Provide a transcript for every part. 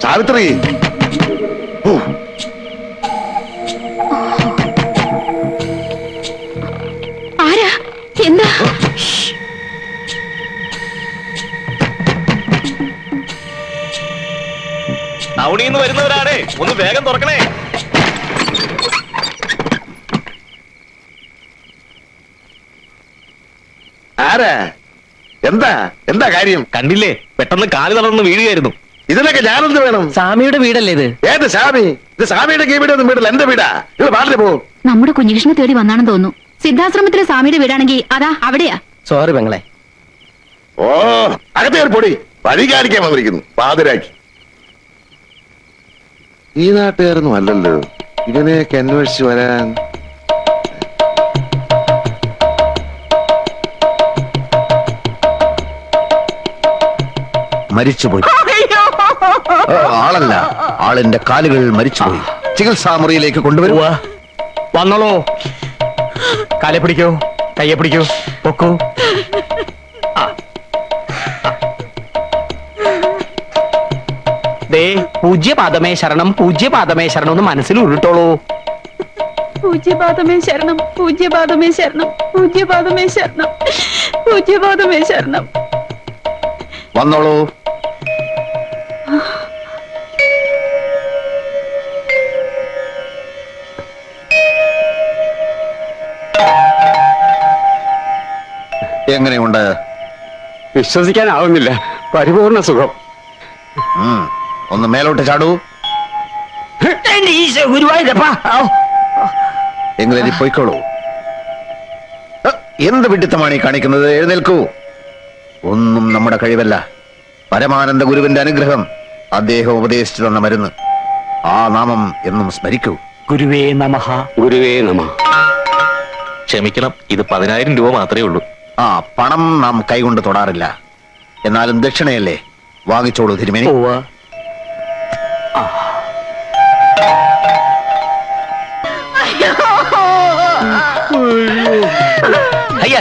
സാവിത്രി, ആരാ? എന്താ? ടൗണിന്ന് വരുന്നവരാണേ, ഒന്ന് വേഗം തുറക്കണേ. ആരാ? എന്താ എന്താ കാര്യം? കണ്ടില്ലേ, പെട്ടെന്ന് കാല് തളർന്ന് വീഴുകയായിരുന്നു. ഇതിനൊക്കെ ഞാനെന്ത് വേണം? സ്വാമിയുടെ വീടല്ലേ ഇത്? ഏത് സ്വാമി? ഇത് സ്വാമിയുടെ വീടൊന്നും വീട്ടിൽ എന്റെ വീടാ. ഇത് പാടില്ല പോ. നമ്മുടെ കുഞ്ഞികൃഷ്ണനെ തേടി വന്നാണെന്ന് തോന്നുന്നു. സിദ്ധാശ്രമത്തിലെ സ്വാമിയുടെ വീടാണെങ്കിൽ അതാ അവിടെയാ. സോറി പെങ്ങളെ. ഓ, അകത്തേർ പൊടി വഴി കാണിക്കാൻ വന്നിരിക്കുന്നു പാതിരാക്കി. ഈ നാട്ടുകാരൊന്നും അല്ലല്ലോ ഇതിനെയൊക്കെ അന്വേഷിച്ച് വരാൻ. മരിച്ചുപോയി. ആളല്ല, ആളിന്റെ കാലുകൾ മരിച്ചുപോയി. ചികിത്സാ മുറിയിലേക്ക് കൊണ്ടുവരും. വന്നോളൂ. കാലെ പിടിക്കൂ, കയ്യെ പിടിക്കൂ, പൊക്കൂ. പൂജ്യപാദമേ ശരണം, പൂജ്യപാദമേ ശരണം എന്ന് മനസ്സിൽ ഉരുട്ടോളൂ. പൂജ്യപാദമേ ശരണം, പൂജ്യപാദമേ ശരണം, പൂജ്യപാദമേ ശരണം, പൂജ്യപാദമേ ശരണം. വന്നോളൂ. എങ്ങനെയുണ്ട്? വിശ്വസിക്കാനാവുന്നില്ല. പരിപൂർണ സുഖം. ഒന്ന് മേലോട്ട് ചാടൂ. എങ്ങനെ പോയിക്കോളൂ. എന്ത് വിഡിത്തമാണ് ഈ കാണിക്കുന്നത്? എഴുന്നേൽക്കൂ. ഒന്നും നമ്മുടെ കഴിവല്ല. പരമാനന്ദ ഗുരുവിന്റെ അനുഗ്രഹം, അദ്ദേഹം ഉപദേശിച്ചു തന്ന മരുന്ന്. ആ നാമം എന്നും സ്മരിക്കൂ. ഗുരുവേ നമഃ. ഗുരുവേ നമഃ. ക്ഷമിക്കണം, ഇത് 10,000 രൂപ മാത്രമേ ഉള്ളൂ. ആ പണം നാം കൈകൊണ്ട് തൊടാറില്ല. എന്നാലും ദക്ഷിണയല്ലേ, വാങ്ങിച്ചോളൂ തിരുമേനി.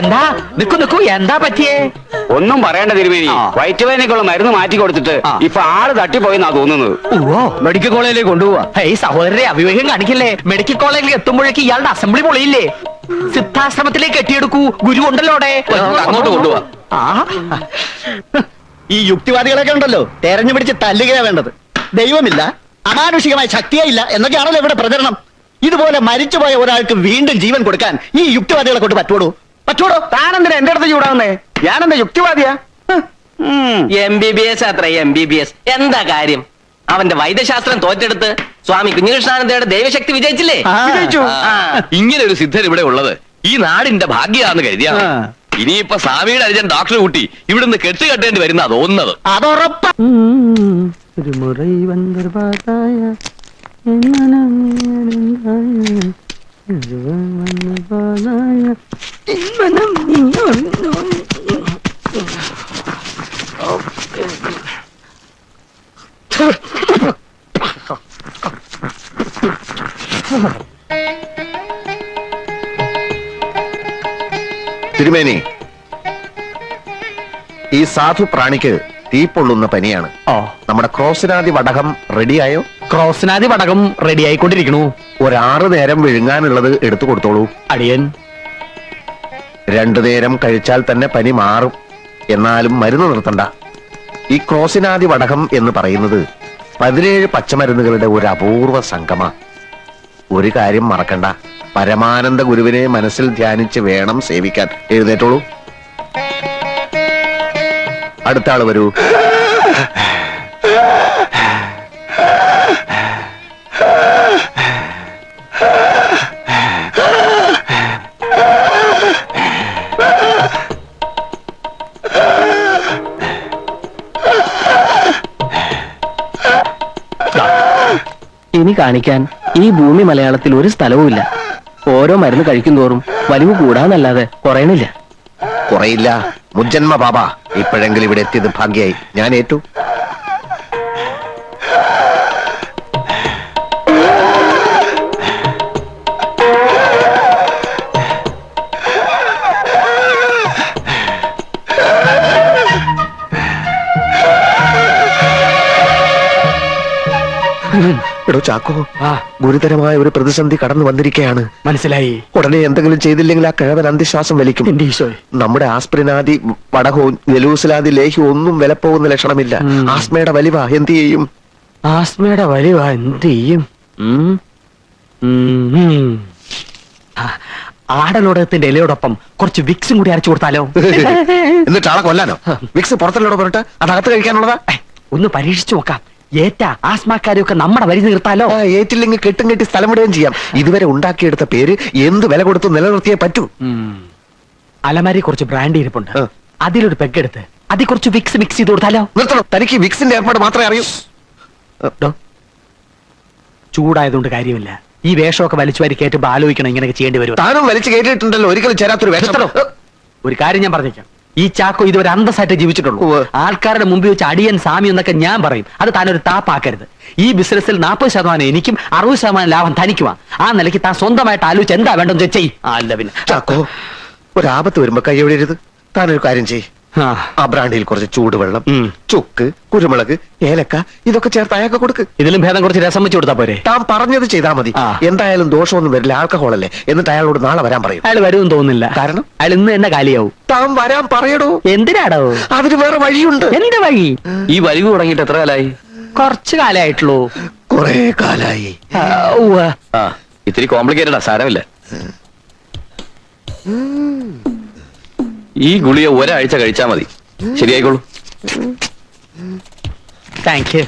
എന്താ നിക്കു നിക്കു, എന്താ പറ്റിയേ? ഒന്നും പറയേണ്ട തിരുമേനി, വയറ്റുവേദനയ്ക്കുള്ള മരുന്ന് മാറ്റി കൊടുത്തിട്ട് ഇപ്പൊ ആള് തട്ടിപ്പോയെന്നാ തോന്നുന്നത്. ഓ, മെഡിക്കൽ കോളേജിലേക്ക് കൊണ്ടുപോവാ. ഈ സഹോദരരെ അവിവേകം കാണിക്കല്ലേ. മെഡിക്കൽ കോളേജിൽ എത്തുമ്പോഴേക്ക് ഇയാളുടെ അസംബ്ലി പൊളിയില്ലേ. സിദ്ധാശ്രമത്തിലേക്ക് കെട്ടിയെടുക്കൂ, ഗുരു ഉണ്ടല്ലോ അവിടെ. അങ്ങോട്ട് കൊണ്ടുപോവാ. ഈ യുക്തിവാദികളൊക്കെ ഉണ്ടല്ലോ, തെരഞ്ഞു പിടിച്ച് തല്ലുകയാ വേണ്ടത്. ദൈവമില്ല, അമാനുഷികമായ ശക്തിയേ ഇല്ല എന്നൊക്കെയാണല്ലോ ഇവിടെ പ്രചരണം. ഇതുപോലെ മരിച്ചുപോയ ഒരാൾക്ക് വീണ്ടും ജീവൻ കൊടുക്കാൻ ഈ യുക്തിവാദികളെ കൊണ്ട് പറ്റുവോടോ? താനെന്തിനാ എന്റെ അടുത്ത് ചൂടാവുന്നേ? ഞാനെന്താ യുക്തിവാദിയാ? MBBS അത്ര MBBS എന്താ കാര്യം? അവന്റെ വൈദ്യശാസ്ത്രം തോറ്റെടുത്ത് സ്വാമി കുഞ്ഞികൃഷ്ണാനന്ദയുടെ ദൈവശക്തി വിജയിച്ചില്ലേ? ഇങ്ങനെ ഒരു സിദ്ധൻ ഇവിടെ ഉള്ളത് ഈ നാടിന്റെ ഭാഗ്യാന്ന് കരുതിയാ. ഇനിയിപ്പൊ സ്വാമിയുടെ അനുജൻ ഡോക്ടറെ കൂട്ടി ഇവിടുന്ന് കെട്ടുകെട്ടേണ്ടി വരുന്ന തോന്നുന്നത്. അതുറപ്പ. ഒരു മുறை വന്നൊരു പാതായ തിരുമേനി, ഈ സാധു പ്രാണിക്ക് തീപ്പൊള്ളുന്ന പനിയാണ്. നമ്മുടെ ക്രോസിനാദി വടകം റെഡിയായോ? ക്രോസിനാദി വടകം റെഡി ആയിക്കൊണ്ടിരിക്കണു. 6 നേരം വിഴുങ്ങാനുള്ളത് എടുത്തു കൊടുത്തോളൂ. അടിയൻ 2 നേരം കഴിച്ചാൽ തന്നെ പനി മാറും. എന്നാലും മരുന്ന് നിർത്തണ്ട. ഈ ക്രോസിനാദി വടകം എന്ന് പറയുന്നത് 17 പച്ചമരുന്നുകളുടെ ഒരു അപൂർവ സംഗമ. ഒരു കാര്യം മറക്കണ്ട, പരമാനന്ദ ഗുരുവിനെ മനസ്സിൽ ധ്യാനിച്ച് വേണം സേവിക്കാൻ. എഴുന്നേറ്റോളൂ. അടുത്ത ആള് വരൂ. ഇനി കാണിക്കാൻ ഈ ഭൂമി മലയാളത്തിൽ ഒരു സ്ഥലവുമില്ല. ഓരോ മരുന്ന് കഴിക്കും തോറും വലിവ് കൂടാന്നല്ലാതെ കുറയണില്ല. കുറയില്ല. മുജ്ജന്മ ബാബ, ഇപ്പോഴെങ്കിലും ഇവിടെ എത്തിയത് ഭാഗ്യായി. ഞാൻ ഏറ്റു. ചാക്കോ, ആ ഗുരുതരമായ ഒരു പ്രതിസന്ധി കടന്നു വന്നിരിക്കുകയാണ്. മനസ്സിലായി. ഉടനെ എന്തെങ്കിലും ചെയ്തില്ലെങ്കിൽ ആ കിഴവൻ അന്ത്യശ്വാസം വലിക്കും. എന്റെ ഈശോയെ. നമ്മുടെ ആസ്പ്രിനാദി വടകവും ജലൂസിലാദി ലേഹ്യവും ഒന്നും വിലപ്പോകുന്ന ലക്ഷണമില്ല. ആസ്മയുടെ വലിവ എന്ത് ചെയ്യും? ആസ്മയുടെ വലിവ എന്ത് ചെയ്യും? ആടലോടകത്തിന്റെ ഇലയോടൊപ്പം കുറച്ച് വിക്സും കൂടി അരച്ചു കൊടുത്താലോ? എന്നിട്ട് ആളെ കൊല്ലാനോ? വിക്സ് പുറത്തല്ലോടെ പറഞ്ഞിട്ട് അതകത്ത് കഴിക്കാനുള്ളതാ. ഒന്ന് പരീക്ഷിച്ചു നോക്കാം. ഏറ്റ ആസ്മാക്കാരെയൊക്കെ നമ്മുടെ വരി നിർത്താലോ? ഏറ്റില്ലെങ്കിൽ കെട്ടും കെട്ടി സ്ഥലം വിടുകയും ചെയ്യാം. ഇതുവരെ ഉണ്ടാക്കിയെടുത്ത പേര് എന്ത് വില കൊടുത്ത് നിലനിർത്തിയേ പറ്റൂ. അലമാരി കുറച്ച് ബ്രാൻഡ് ഇരിപ്പുണ്ട്. അതിലൊരു പെഗ്ഗെടുത്ത് അതിൽ കുറച്ച് വിക്സ് മിക്സ് ചെയ്ത് കൊടുത്താലോ? നിർത്തണം. തനിക്ക് വിക്സിന്റെ ഏർപ്പാട് മാത്രമേ അറിയൂ. ചൂടായതുകൊണ്ട് കാര്യമില്ല. ഈ വേഷമൊക്കെ വലിച്ചു വാരി കയറ്റുമ്പോ ആലോചിക്കണം ഇങ്ങനെയൊക്കെ ചെയ്യേണ്ടി വരും. താനും വലിച്ചു കയറ്റിയിട്ടുണ്ടല്ലോ ഒരിക്കലും ചേരാത്തൊരു വേഷം. ഒരു കാര്യം ഞാൻ പറഞ്ഞേക്കാം. ഈ ചാക്കോ ഇതുവരെ അന്തസ്സായിട്ട് ജീവിച്ചിട്ടുള്ളൂ. ആൾക്കാരുടെ മുമ്പിൽ വെച്ച് അടിയൻ സാമി എന്നൊക്കെ ഞാൻ പറയും. അത് താനൊരു താപ്പാക്കരുത്. ഈ ബിസിനസ്സിൽ 40% എനിക്കും 60% ലാഭം തനിക്കുവാ. ആ നിലയ്ക്ക് താൻ സ്വന്തമായിട്ട് ആലോചിച്ച് എന്താ വേണ്ടെന്ന് ചെയ്യ്. അല്ല പിന്നെ ചാക്കോ, ഒരാപത്ത് വരുമ്പോ കൈ എവിടെയരുത്. താനൊരു കാര്യം ചെയ്യ്. ആ ബ്രാൻഡിൽ കുറച്ച് ചൂടുവെള്ളം, ചുക്ക്, കുരുമുളക്, ഏലക്ക ഇതൊക്കെ ചേർത്ത് അയാൾക്ക് കൊടുക്ക്. ഇതിലും ഭേദം കുറച്ച് രസം വെച്ച് കൊടുത്താ പോരെ? താൻ പറഞ്ഞത് ചെയ്താൽ മതി. എന്തായാലും ദോഷമൊന്നും വരില്ല. ആൽക്കഹോൾ അല്ലേ. എന്നിട്ട് അയാളോട് നാളെ വരാൻ പറയും. അയാൾ വരുമെന്ന് തോന്നുന്നില്ല. കാരണം അയാൾ ഇന്ന് തന്നെ കാലിയാവും. താൻ വരാൻ പറയടോ. എന്തിനാടോ? അതിന് വേറെ വഴിയുണ്ട്. എന്ത് വഴി? ഈ വലിവ് തുടങ്ങിയിട്ട് എത്ര കാലായി? കുറച്ചു കാലായിട്ടുള്ളൂ. കൊറേ കാലായി. ആ ഇത്തിരി കോംപ്ലിക്കേറ്റഡാ, സാരമില്ല. ഈ ഗുളിക ഒരാഴ്ച കഴിച്ചാ മതി, ശരിയായിക്കോളൂ. Thank you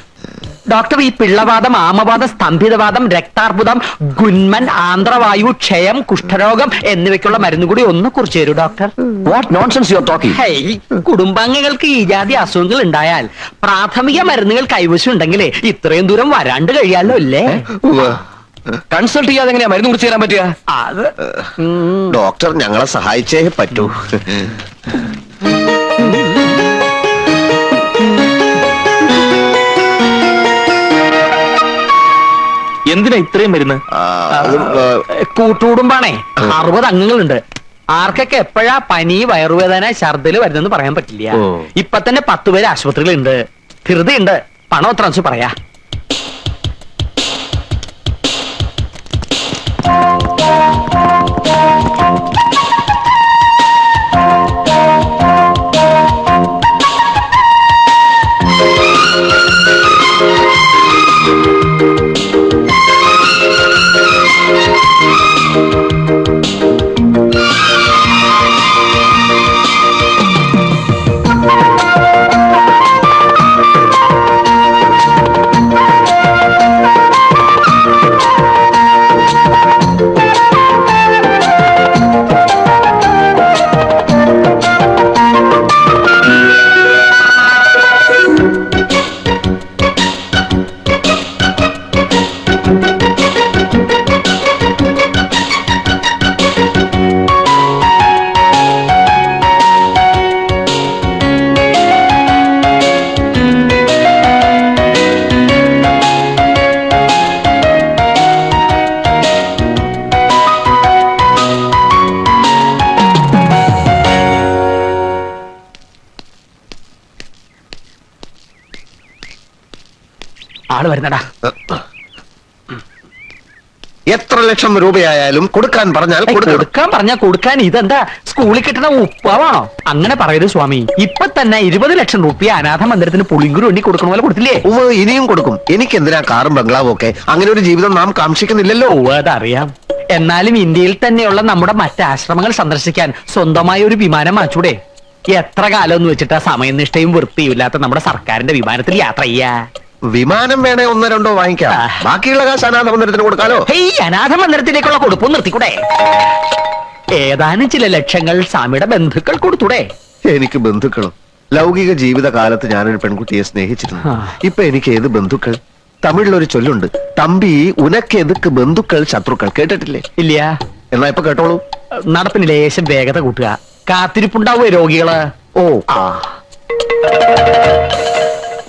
doctor. ഈ പിള്ളവാദം, ആമവാദം, സ്തംഭിതവാദം, രക്താർബുദം, ഗുന്മൻ, ആന്ത്രവായു, ക്ഷയം, കുഷ്ഠരോഗം എന്നിവയ്ക്കുള്ള മരുന്ന് കൂടി ഒന്ന് കുറിച്ച് തരൂ doctor. What nonsense you are talking? Hey, കുടുംബാംഗങ്ങൾക്ക് ഈ ജാതി അസുഖങ്ങൾ ഉണ്ടായാൽ പ്രാഥമിക മരുന്നുകൾ കൈവശം ഉണ്ടെങ്കിലേ ഇത്രയും ദൂരം വരാണ്ട് കഴിയാലോ അല്ലേ? കൺസൾട്ട് ചെയ്യാതെ എങ്ങനെയാ മരുന്ന് കുറിച്ച് തരാൻ പറ്റുക? അത് ഡോക്ടർ ഞങ്ങളെ സഹായിച്ചേ പറ്റൂ. എന്തിനാ ഇത്രയും മരുന്ന്? കൂട്ടുകുടുംബാണേ. 60 അംഗങ്ങളുണ്ട്. ആർക്കൊക്കെ എപ്പോഴാ പനി, വയറുവേദന, ഛർദില് വരുന്നെന്ന് പറയാൻ പറ്റില്ല. ഇപ്പൊ തന്നെ 10 പേര് ആശുപത്രികളുണ്ട്. ധൃതിയുണ്ട്. പണം എത്ര വെച്ച് പറയാ. ആള് വരുന്നടാ. എത്ര ലക്ഷം രൂപയായാലും കൊടുക്കാൻ പറഞ്ഞാൽ കൊടുക്കണം. കൊടുക്കാൻ പറഞ്ഞാ കൊടുക്കാൻ. ഇതെന്താ സ്കൂളിൽ കിട്ടുന്ന ഉപ്പാവാണോ? അങ്ങനെ പറയരുത് സ്വാമി. ഇപ്പൊ തന്നെ 20 ലക്ഷം രൂപ അനാഥ മന്ദിരത്തിന് പുളിങ്കുരു എണ്ണി കൊടുക്കണ പോലെ കൊടുത്തില്ലേ? ഇനിയും കൊടുക്കും. എനിക്ക് എന്തിനാ കാറും ബംഗ്ലാവും ഒക്കെ? അങ്ങനെ ഒരു ജീവിതം നാം കാക്ഷിക്കുന്നില്ലല്ലോ. അതറിയാം. എന്നാലും ഇന്ത്യയിൽ തന്നെയുള്ള നമ്മുടെ മറ്റ് ആശ്രമങ്ങൾ സന്ദർശിക്കാൻ സ്വന്തമായ ഒരു വിമാനം വാങ്ങിച്ചൂടെ? എത്ര കാലം എന്ന് വെച്ചിട്ടാ സമയനിഷ്ഠയും വൃത്തിയും ഇല്ലാത്ത നമ്മുടെ സർക്കാരിന്റെ വിമാനത്തിൽ യാത്ര ചെയ്യാ? വിമാനം വേണേ 1-2 വാങ്ങിക്കാം. ബാക്കിയുള്ള കാശ് അനാഥ മന്ദിരത്തിന് കൊടുക്കാലോ. അനാഥ മന്ദിരത്തിലേക്കുള്ള കൊടുപ്പും നിർത്തിക്കൂടെ? ഏതാനും ചില ലക്ഷങ്ങൾ സ്വാമിയുടെ ബന്ധുക്കൾ കൊടുത്തൂടെ? എനിക്ക് ബന്ധുക്കളും. ലൗകിക ജീവിത കാലത്ത് ഞാനൊരു പെൺകുട്ടിയെ സ്നേഹിച്ചിരുന്നു. ഇപ്പൊ എനിക്ക് ഏത് ബന്ധുക്കൾ? തമിഴിലൊരു ചൊല്ലുണ്ട്, തമ്പി ഉനക്ക് എതുക്ക് ബന്ധുക്കൾ ശത്രുക്കൾ. കേട്ടിട്ടില്ലേ? ഇല്ല. എന്നാ ഇപ്പൊ കേട്ടോളൂ. നടപ്പിന് ലേശം വേഗത കൂട്ടുക. കാത്തിരിപ്പുണ്ടാവോ രോഗികള്? ഓ